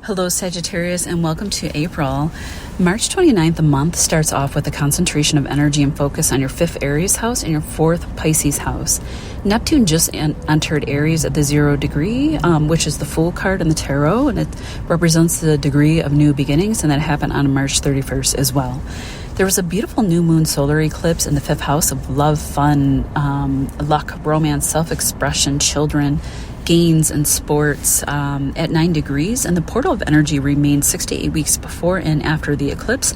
Hello Sagittarius and welcome to April. March 29th, the month starts off with a concentration of energy and focus on your 5th Aries house and your 4th Pisces house. Neptune just entered Aries at the 0 degree, which is the Fool card in the tarot, and it represents the degree of new beginnings, and that happened on March 31st as well. There was a beautiful new moon solar eclipse in the 5th house of love, fun, luck, romance, self-expression, children, gains and sports at 9 degrees, and the portal of energy remained 6 to 8 weeks before and after the eclipse,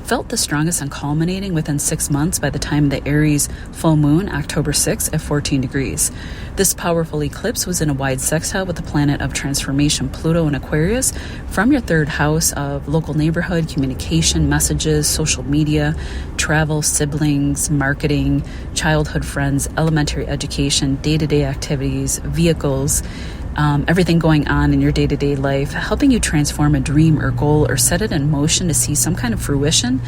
felt the strongest and culminating within 6 months by the time the Aries full moon, October 6th at 14 degrees. This powerful eclipse was in a wide sextile with the planet of transformation, Pluto in Aquarius, from your 3rd house of local neighborhood, communication, messages, social media, travel, siblings, marketing, childhood friends, elementary education, day-to-day activities, vehicles, everything going on in your day-to-day life, helping you transform a dream or goal or set it in motion to see some kind of fruition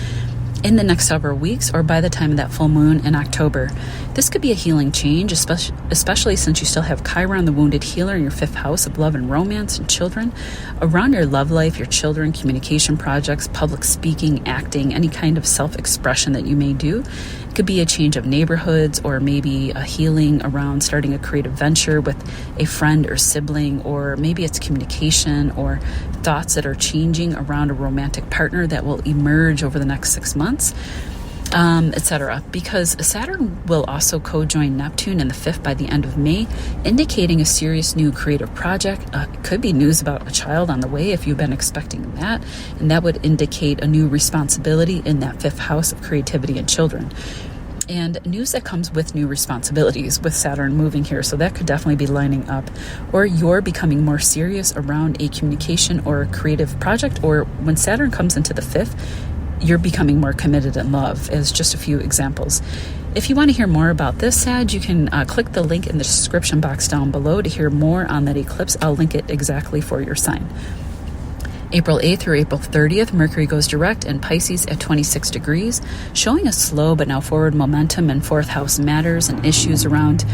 in the next several weeks or by the time of that full moon in October. This could be a healing change, especially since you still have Chiron, the wounded healer, in your 5th house of love and romance and children, around your love life, your children, communication projects, public speaking, acting, any kind of self-expression that you may do. It could be a change of neighborhoods or maybe a healing around starting a creative venture with a friend or sibling, or maybe it's communication or thoughts that are changing around a romantic partner that will emerge over the next 6 months. Etc. Because Saturn will also co-join Neptune in the 5th by the end of May, indicating a serious new creative project. It could be news about a child on the way if you've been expecting that, and that would indicate a new responsibility in that 5th house of creativity and children. And news that comes with new responsibilities with Saturn moving here, so that could definitely be lining up. Or you're becoming more serious around a communication or a creative project, or when Saturn comes into the 5th, you're becoming more committed in love, as just a few examples. If you want to hear more about this, Sag, you can click the link in the description box down below to hear more on that eclipse. I'll link it exactly for your sign. April 8th through April 30th, Mercury goes direct in Pisces at 26 degrees, showing a slow but now forward momentum in 4th house matters and issues around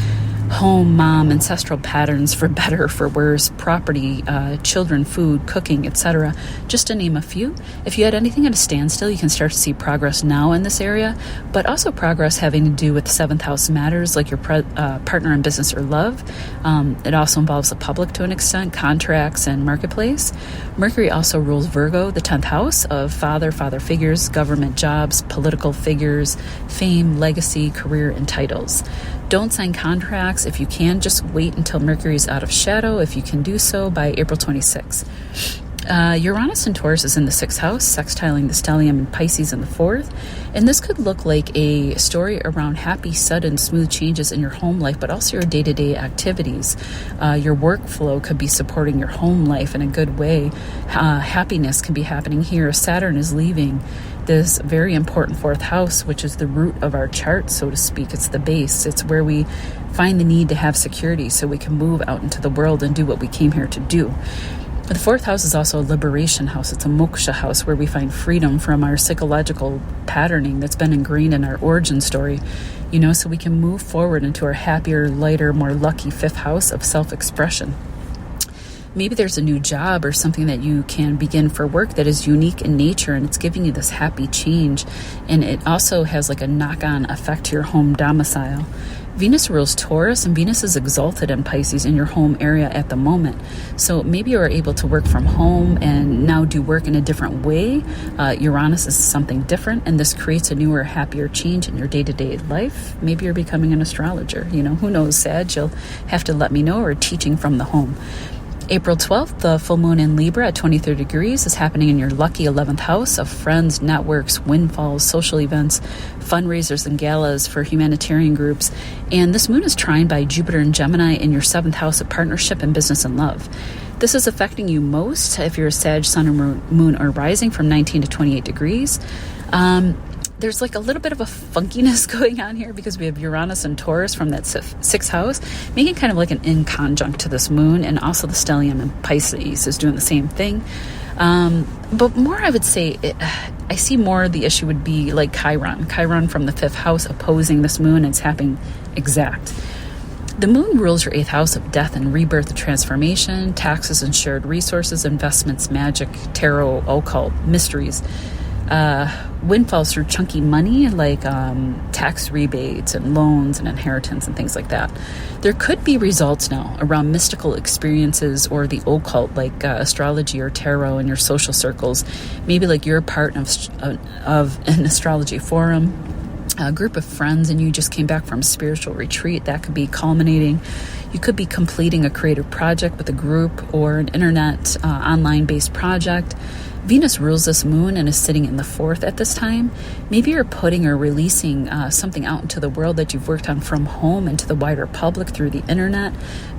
home, mom, ancestral patterns, for better, for worse, property, children, food, cooking, etc., just to name a few. If you had anything at a standstill, you can start to see progress now in this area, but also progress having to do with 7th house matters like your partner in business or love. It also involves the public to an extent, contracts and marketplace. Mercury also rules Virgo, the 10th house of father figures, government jobs, political figures, fame, legacy, career, and titles. Don't sign contracts. If you can, just wait until Mercury is out of shadow, if you can do so, by April 26th. Uranus and Taurus is in the 6th house, sextiling the stellium and Pisces in the 4th. And this could look like a story around happy, sudden, smooth changes in your home life, but also your day-to-day activities. Your workflow could be supporting your home life in a good way. Happiness can be happening here. Saturn is leaving this very important 4th house, which is the root of our chart, so to speak. It's the base. It's where we find the need to have security so we can move out into the world and do what we came here to do. But the 4th house is also a liberation house. It's a moksha house where we find freedom from our psychological patterning that's been ingrained in our origin story, so we can move forward into our happier, lighter, more lucky 5th house of self-expression. Maybe there's a new job or something that you can begin for work that is unique in nature, and it's giving you this happy change. And it also has like a knock-on effect to your home domicile. Venus rules Taurus, and Venus is exalted in Pisces in your home area at the moment. So maybe you are able to work from home and now do work in a different way. Uranus is something different, and this creates a newer, happier change in your day-to-day life. Maybe you're becoming an astrologer. Who knows, Sag? You'll have to let me know, or teaching from the home. April 12th, the full moon in Libra at 23 degrees is happening in your lucky 11th house of friends, networks, windfalls, social events, fundraisers, and galas for humanitarian groups. And this moon is trined by Jupiter and Gemini in your 7th house of partnership and business and love. This is affecting you most if you're a Sag, Sun, or Moon, or rising from 19 to 28 degrees. There's like a little bit of a funkiness going on here because we have Uranus and Taurus from that 6th house, making kind of like an inconjunct to this moon, and also the stellium and Pisces is doing the same thing. But more, I would say, I see more the issue would be like Chiron from the 5th house opposing this moon, and it's happening exact. The moon rules your 8th house of death and rebirth and transformation, taxes and shared resources, investments, magic, tarot, occult, mysteries, windfalls through chunky money like tax rebates and loans and inheritance and things like that. There could be results now around mystical experiences or the occult like astrology or tarot in your social circles. Maybe like you're a part of an astrology forum, a group of friends, and you just came back from a spiritual retreat. That could be culminating. You could be completing a creative project with a group or an internet online-based project. Venus rules this moon and is sitting in the 4th at this time. Maybe you're putting or releasing something out into the world that you've worked on from home into the wider public through the internet.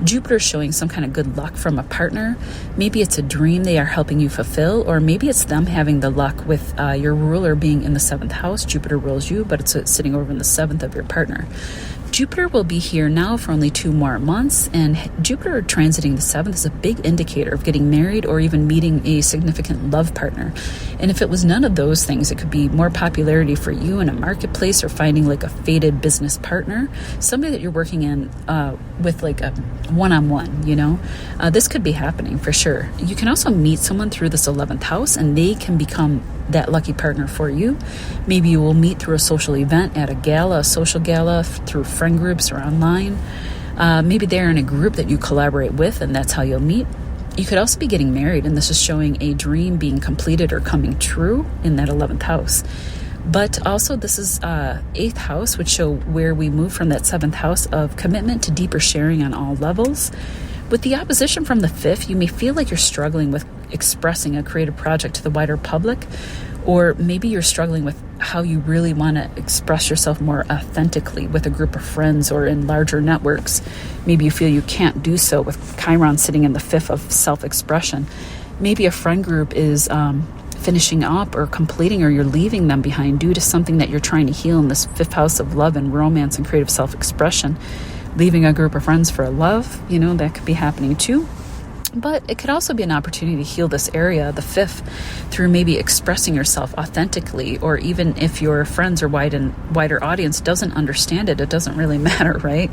Jupiter's showing some kind of good luck from a partner. Maybe it's a dream they are helping you fulfill, or maybe it's them having the luck with your ruler being in the 7th house. Jupiter rules you, but it's sitting over in the 7th of your partner. Jupiter will be here now for only 2 more months, and Jupiter transiting the 7th is a big indicator of getting married or even meeting a significant love partner. And if it was none of those things, it could be more popularity for you in a marketplace or finding like a fated business partner, somebody that you're working in with like a one-on-one, you know. This could be happening for sure. You can also meet someone through this 11th house, and they can become that lucky partner for you. Maybe you will meet through a social event at a gala, a social gala, through friend groups or online. Maybe they're in a group that you collaborate with, and that's how you'll meet. You could also be getting married, and this is showing a dream being completed or coming true in that 11th house. But also this is 8th house, which show where we move from that 7th house of commitment to deeper sharing on all levels. With the opposition from the 5th, you may feel like you're struggling with expressing a creative project to the wider public, or maybe you're struggling with how you really want to express yourself more authentically with a group of friends or in larger networks. Maybe you feel you can't do so with Chiron sitting in the 5th of self-expression. Maybe a friend group is finishing up or completing, or you're leaving them behind due to something that you're trying to heal in this 5th house of love and romance and creative self-expression. Leaving a group of friends for love, you know, that could be happening too. But it could also be an opportunity to heal this area, the 5th, through maybe expressing yourself authentically, or even if your friends or wider audience doesn't understand it, it doesn't really matter, right?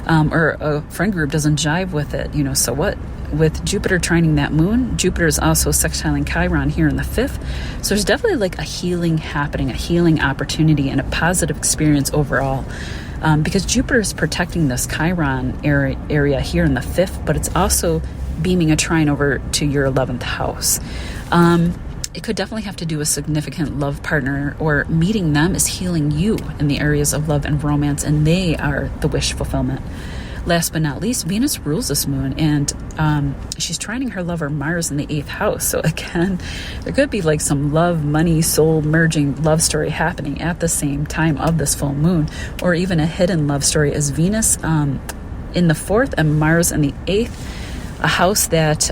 Or a friend group doesn't jive with it, you know, so what? With Jupiter trining that moon, Jupiter is also sextiling Chiron here in the 5th. So there's definitely like a healing happening, a healing opportunity, and a positive experience overall. Because Jupiter is protecting this Chiron area here in the 5th, but it's also beaming a trine over to your 11th house. It could definitely have to do with significant love partner, or meeting them is healing you in the areas of love and romance, and they are the wish fulfillment. Last but not least, Venus rules this moon, and she's trining her lover Mars in the 8th house. So again, there could be like some love, money, soul merging love story happening at the same time of this full moon, or even a hidden love story as Venus in the 4th and Mars in the 8th. A house that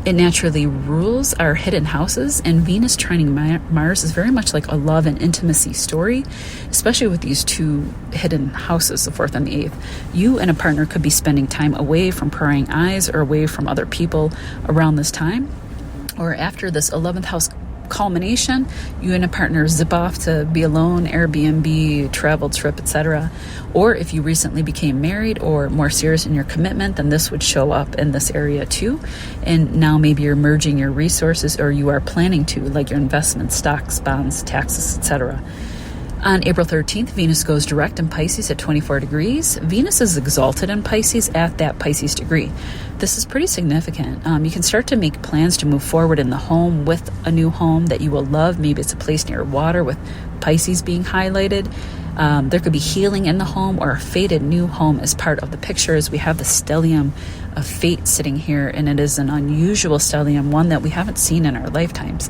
it naturally rules are hidden houses, and Venus trining Mars is very much like a love and intimacy story, especially with these two hidden houses, the 4th and the 8th. You and a partner could be spending time away from prying eyes or away from other people around this time, or after this 11th house culmination, you and a partner zip off to be alone, Airbnb, travel trip, etc. Or if you recently became married or more serious in your commitment, then this would show up in this area too. And now maybe you're merging your resources, or you are planning to, like your investments, stocks, bonds, taxes, etc. On April 13th, Venus goes direct in Pisces at 24 degrees. Venus is exalted in Pisces at that Pisces degree. This is pretty significant. You can start to make plans to move forward in the home with a new home that you will love. Maybe it's a place near water with Pisces being highlighted. There could be healing in the home, or a fated new home as part of the picture, as we have the stellium of fate sitting here, and it is an unusual stellium, one that we haven't seen in our lifetimes.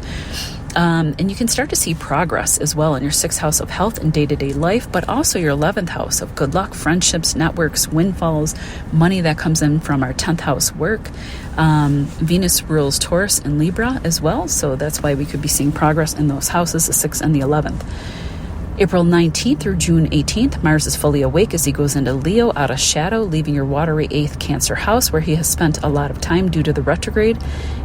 And you can start to see progress as well in your 6th house of health and day-to-day life, but also your 11th house of good luck, friendships, networks, windfalls, money that comes in from our 10th house work. Venus rules Taurus and Libra as well, so that's why we could be seeing progress in those houses, the 6th and the 11th. April 19th through June 18th, Mars is fully awake as he goes into Leo out of shadow, leaving your watery 8th Cancer house, where he has spent a lot of time due to the retrograde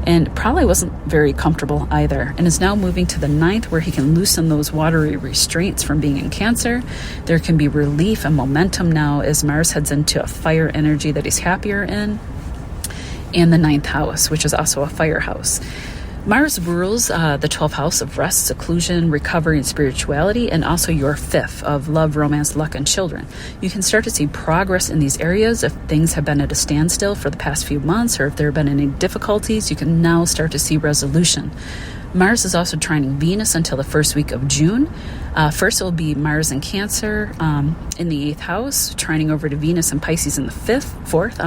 and probably wasn't very comfortable either, and is now moving to the 9th, where he can loosen those watery restraints from being in Cancer. There can be relief and momentum now as Mars heads into a fire energy that he's happier in, and the 9th house, which is also a fire house. Mars rules the 12th house of rest, seclusion, recovery, and spirituality, and also your 5th of love, romance, luck, and children. You can start to see progress in these areas if things have been at a standstill for the past few months, or if there have been any difficulties, you can now start to see resolution. Mars is also trining Venus until the first week of June. First, it will be Mars in Cancer in the 8th house, trining over to Venus and Pisces in the 4th,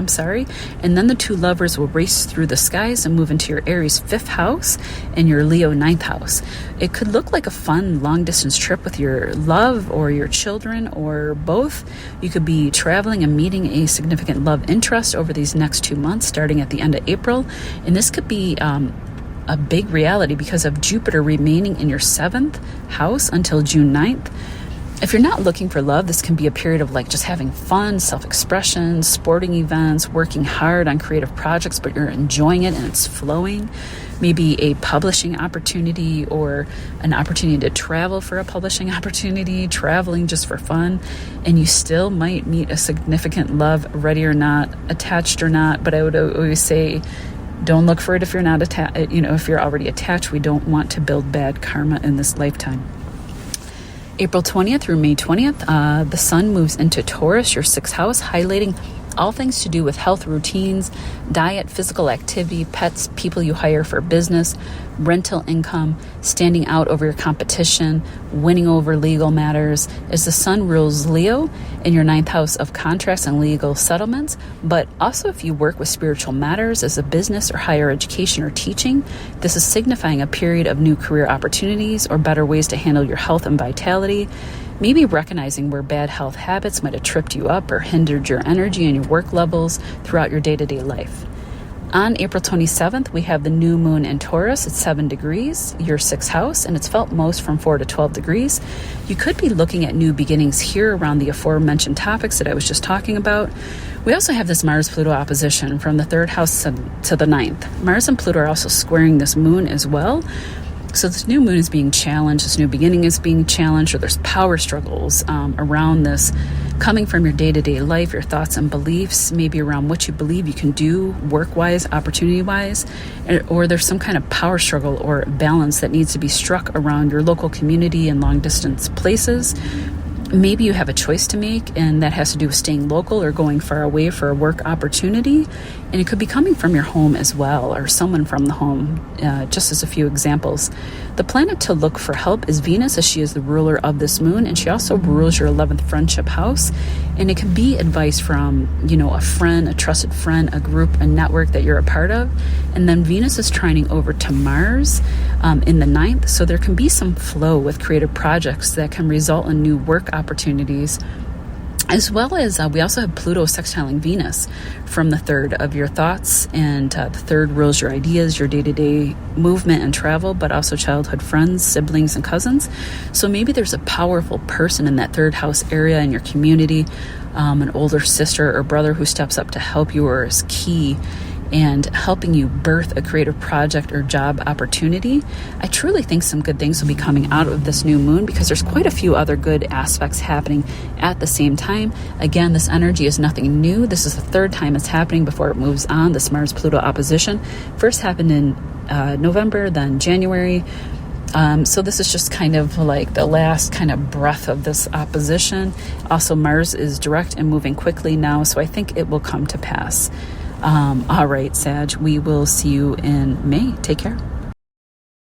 and then the two lovers will race through the skies and move into your Aries 5th house and your Leo 9th house. It could look like a fun long-distance trip with your love or your children or both. You could be traveling and meeting a significant love interest over these next 2 months, starting at the end of April, and this could be a big reality because of Jupiter remaining in your 7th house until June 9th. If you're not looking for love, this can be a period of like just having fun, self-expression, sporting events, working hard on creative projects, but you're enjoying it and it's flowing. Maybe a publishing opportunity or an opportunity to travel for a publishing opportunity, traveling just for fun, and you still might meet a significant love, ready or not, attached or not. But I would always say, don't look for it if you're not attached. If you're already attached, we don't want to build bad karma in this lifetime. April 20th through May 20th, the sun moves into Taurus, your 6th house, highlighting all things to do with health routines, diet, physical activity, pets, people you hire for business, rental income, standing out over your competition, winning over legal matters, as the sun rules Leo in your 9th house of contracts and legal settlements. But also if you work with spiritual matters as a business or higher education or teaching, this is signifying a period of new career opportunities or better ways to handle your health and vitality. Maybe recognizing where bad health habits might have tripped you up or hindered your energy and your work levels throughout your day-to-day life. On April 27th, we have the new moon in Taurus at 7 degrees, your 6th house, and it's felt most from 4 to 12 degrees. You could be looking at new beginnings here around the aforementioned topics that I was just talking about. We also have this Mars-Pluto opposition from the 3rd house to the 9th. Mars and Pluto are also squaring this moon as well. So this new moon is being challenged, this new beginning is being challenged, or there's power struggles around this coming from your day-to-day life, your thoughts and beliefs, maybe around what you believe you can do work-wise, opportunity-wise, or there's some kind of power struggle or balance that needs to be struck around your local community and long-distance places. Maybe you have a choice to make, and that has to do with staying local or going far away for a work opportunity. And it could be coming from your home as well, or someone from the home, just as a few examples. The planet to look for help is Venus, as she is the ruler of this moon, and she also rules your 11th friendship house. And it can be advice from, a friend, a trusted friend, a group, a network that you're a part of. And then Venus is trining over to Mars in the 9th, so there can be some flow with creative projects that can result in new work opportunities, as well as we also have Pluto sextiling Venus from the 3rd of your thoughts, and the 3rd rules your ideas, your day-to-day movement and travel, but also childhood friends, siblings, and cousins. So maybe there's a powerful person in that 3rd house area in your community, an older sister or brother who steps up to help you or is key and helping you birth a creative project or job opportunity. I truly think some good things will be coming out of this new moon because there's quite a few other good aspects happening at the same time. Again, this energy is nothing new. This is the 3rd time it's happening before it moves on. This Mars-Pluto opposition first happened in November, then January. So this is just kind of like the last kind of breath of this opposition. Also, Mars is direct and moving quickly now, so I think it will come to pass. All right, Sag, we will see you in May. Take care.